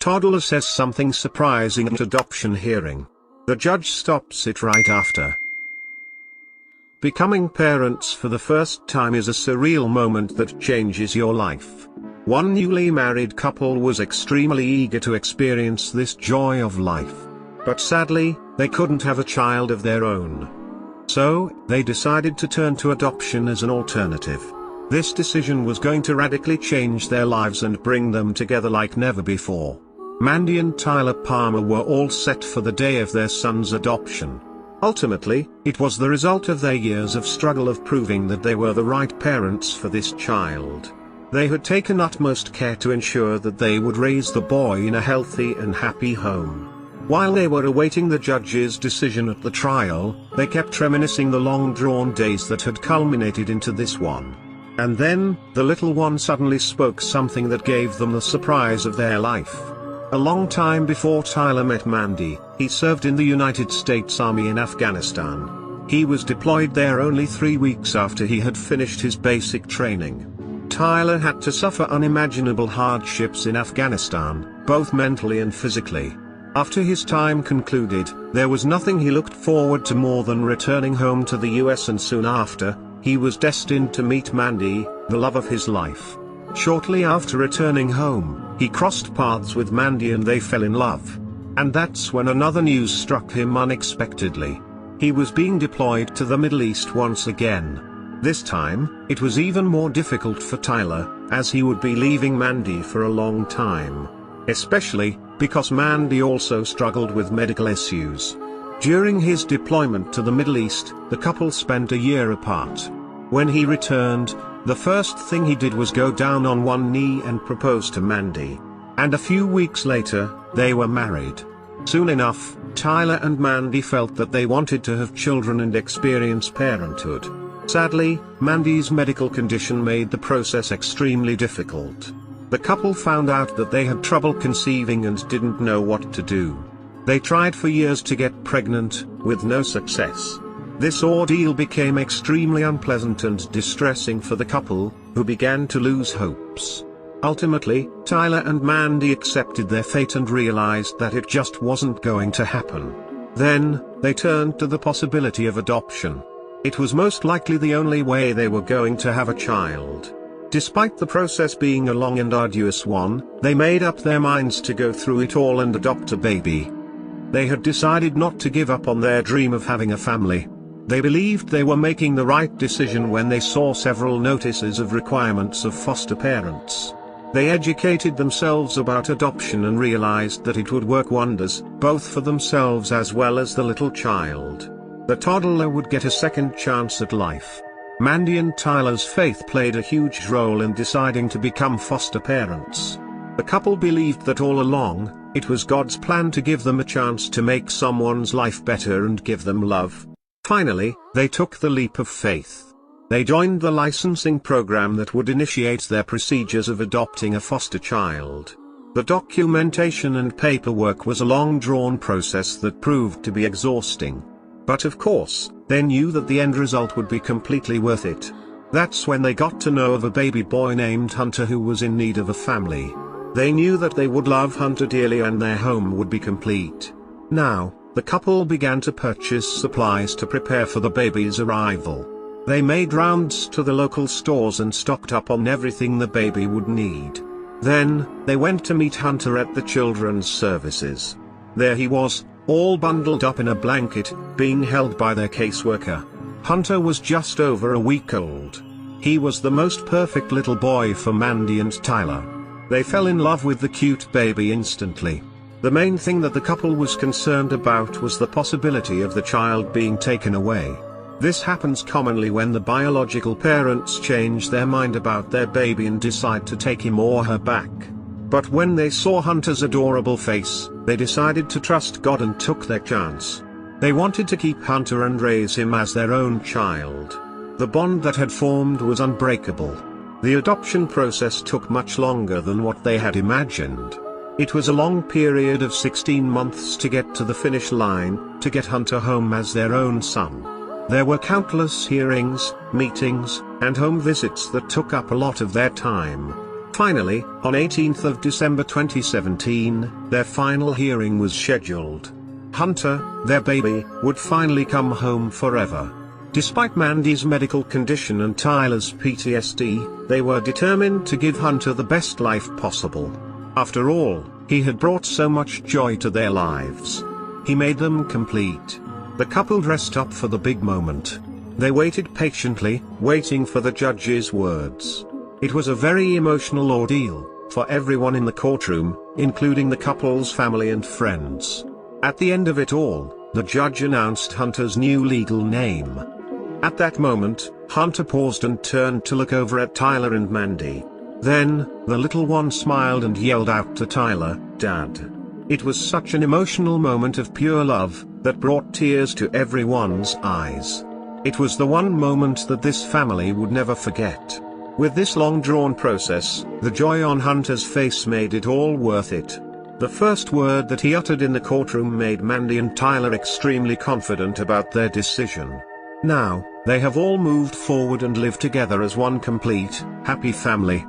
Toddler says something surprising at adoption hearing. The judge stops it right after. Becoming parents for the first time is a surreal moment that changes your life. One newly married couple was extremely eager to experience this joy of life. But sadly, they couldn't have a child of their own. So, they decided to turn to adoption as an alternative. This decision was going to radically change their lives and bring them together like never before. Mandy and Tyler Palmer were all set for the day of their son's adoption. Ultimately, it was the result of their years of struggle of proving that they were the right parents for this child. They had taken utmost care to ensure that they would raise the boy in a healthy and happy home. While they were awaiting the judge's decision at the trial, they kept reminiscing the long-drawn days that had culminated into this one. And then, the little one suddenly spoke something that gave them the surprise of their life. A long time before Tyler met Mandy, he served in the United States Army in Afghanistan. He was deployed there only 3 weeks after he had finished his basic training. Tyler had to suffer unimaginable hardships in Afghanistan, both mentally and physically. After his time concluded, there was nothing he looked forward to more than returning home to the US, and soon after, he was destined to meet Mandy, the love of his life. Shortly after returning home, he crossed paths with Mandy and they fell in love. And that's when another news struck him unexpectedly. He was being deployed to the Middle East once again. This time, it was even more difficult for Tyler, as he would be leaving Mandy for a long time. Especially, because Mandy also struggled with medical issues. During his deployment to the Middle East, the couple spent a year apart. When he returned, the first thing he did was go down on one knee and propose to Mandy. And a few weeks later, they were married. Soon enough, Tyler and Mandy felt that they wanted to have children and experience parenthood. Sadly, Mandy's medical condition made the process extremely difficult. The couple found out that they had trouble conceiving and didn't know what to do. They tried for years to get pregnant, with no success. This ordeal became extremely unpleasant and distressing for the couple, who began to lose hopes. Ultimately, Tyler and Mandy accepted their fate and realized that it just wasn't going to happen. Then, they turned to the possibility of adoption. It was most likely the only way they were going to have a child. Despite the process being a long and arduous one, they made up their minds to go through it all and adopt a baby. They had decided not to give up on their dream of having a family. They believed they were making the right decision when they saw several notices of requirements of foster parents. They educated themselves about adoption and realized that it would work wonders, both for themselves as well as the little child. The toddler would get a second chance at life. Mandy and Tyler's faith played a huge role in deciding to become foster parents. The couple believed that all along, it was God's plan to give them a chance to make someone's life better and give them love. Finally, they took the leap of faith. They joined the licensing program that would initiate their procedures of adopting a foster child. The documentation and paperwork was a long-drawn process that proved to be exhausting. But of course, they knew that the end result would be completely worth it. That's when they got to know of a baby boy named Hunter who was in need of a family. They knew that they would love Hunter dearly and their home would be complete. Now, the couple began to purchase supplies to prepare for the baby's arrival. They made rounds to the local stores and stocked up on everything the baby would need. Then, they went to meet Hunter at the children's services. There he was, all bundled up in a blanket, being held by their caseworker. Hunter was just over a week old. He was the most perfect little boy for Mandy and Tyler. They fell in love with the cute baby instantly. The main thing that the couple was concerned about was the possibility of the child being taken away. This happens commonly when the biological parents change their mind about their baby and decide to take him or her back. But when they saw Hunter's adorable face, they decided to trust God and took their chance. They wanted to keep Hunter and raise him as their own child. The bond that had formed was unbreakable. The adoption process took much longer than what they had imagined. It was a long period of 16 months to get to the finish line, to get Hunter home as their own son. There were countless hearings, meetings, and home visits that took up a lot of their time. Finally, on 18th of December 2017, their final hearing was scheduled. Hunter, their baby, would finally come home forever. Despite Mandy's medical condition and Tyler's PTSD, they were determined to give Hunter the best life possible. After all, he had brought so much joy to their lives. He made them complete. The couple dressed up for the big moment. They waited patiently, waiting for the judge's words. It was a very emotional ordeal for everyone in the courtroom, including the couple's family and friends. At the end of it all, the judge announced Hunter's new legal name. At that moment, Hunter paused and turned to look over at Tyler and Mandy. Then, the little one smiled and yelled out to Tyler, "Dad." It was such an emotional moment of pure love that brought tears to everyone's eyes. It was the one moment that this family would never forget. With this long-drawn process, the joy on Hunter's face made it all worth it. The first word that he uttered in the courtroom made Mandy and Tyler extremely confident about their decision. Now, they have all moved forward and live together as one complete, happy family.